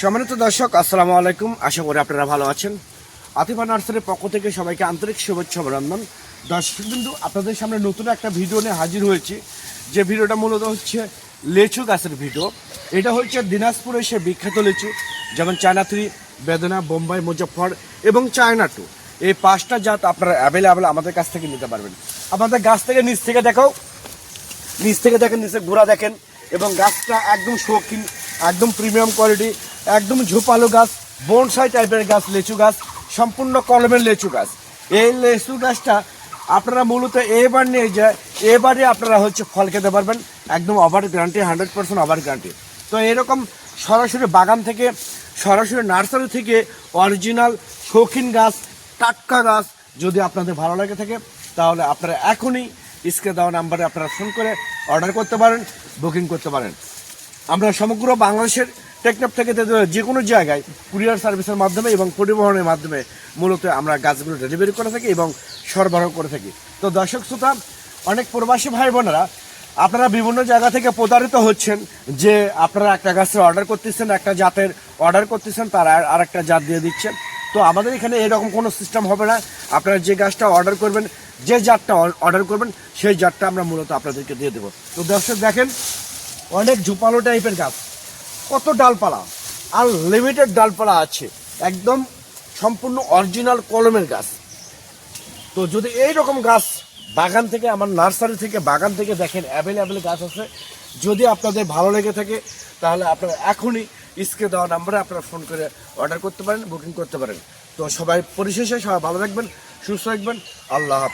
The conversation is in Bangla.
সম্মানিত দর্শক, আসসালামু আলাইকুম। আশা করি আপনারা ভালো আছেন। আতিফা নার্সারির পক্ষ থেকে সবাইকে আন্তরিক শুভেচ্ছা অভিনন্দন। দর্শকবৃন্দ, আপনাদের সামনে নতুন একটা ভিডিও নিয়ে হাজির হয়েছি। যে ভিডিওটা মূলত হচ্ছে লেচু গাছের ভিডিও। এটা হচ্ছে দিনাজপুরে সে বিখ্যাত লিচু, যেমন চায়না 3, বেদনা, বোম্বাই, মুজফ্ফর এবং চায়না 2। এই 5টা জাত আপনারা অ্যাভেলেবেল আমাদের কাছ থেকে নিতে পারবেন। আমাদের গাছ থেকে নিচ থেকে দেখো, নিচ থেকে দেখেন, নিচে গোড়া দেখেন, এবং গাছটা একদম শৌখিন, একদম প্রিমিয়াম কোয়ালিটি, একদম ঝোপালো গাছ, বনসাই টাইপের গাছ, লিচু গাছ, সম্পূর্ণ কলমের লিচু গাছ। এই লিচু গাছটা আপনারা মূলত এবার নিয়ে যায়, এবারে আপনারা ফল খেতে পারবেন, একদম ওভার গ্যারান্টি, 100% ওভার গ্যারান্টি। তো এরকম সরাসরি বাগান থেকে, সরাসরি নার্সারি থেকে অরিজিনাল শৌখিন গাছ, টাটকা গাছ যদি আপনাদের ভালো লাগে থাকে, তাহলে আপনারা এখনই স্ক্রিনে দেওয়া নাম্বারে আপনারা ফোন করে অর্ডার করতে পারেন, বুকিং করতে পারেন। আমরা সমগ্র বাংলাদেশের টেকনাফ থেকে যে কোনো জায়গায় কুরিয়ার সার্ভিসের মাধ্যমে এবং পরিবহনের মাধ্যমে মূলত আমরা গাছগুলো ডেলিভারি করে থাকি এবং সরবরাহ করে থাকি। তো দর্শক শ্রোতা, অনেক প্রবাসী ভাই বোনেরা আপনারা বিভিন্ন জায়গা থেকে প্রতারিত হচ্ছেন যে আপনারা একটা গাছের অর্ডার করতেছেন, একটা জাতের অর্ডার করতেছেন, তার আর একটা জাত দিয়ে দিচ্ছেন। তো আমাদের এখানে এরকম কোনো সিস্টেম হবে না। আপনারা যে গাছটা অর্ডার করবেন, যে জাতটা অর্ডার করবেন, সেই জাতটা আমরা মূলত আপনাদেরকে দিয়ে দেবো। তো দর্শক দেখেন, অনেক ঝোপালো টাইপের গাছ, কত ডালপালা, আর লিমিটেড ডালপালা আছে, একদম সম্পূর্ণ অরিজিনাল কলমের গাছ। তো যদি এই রকম গাছ বাগান থেকে, আমার নার্সারি থেকে, বাগান থেকে দেখেন, অ্যাভেলেবেল গাছ আছে। যদি আপনাদের ভালো লেগে থাকে, তাহলে আপনারা এখনই স্ক্রিনে দেওয়া নাম্বারে আপনারা ফোন করে অর্ডার করতে পারেন, বুকিং করতে পারেন। তো সবাই পরিশেষে সবাই ভালো থাকবেন, সুস্থ থাকবেন। আল্লাহ হাফেজ।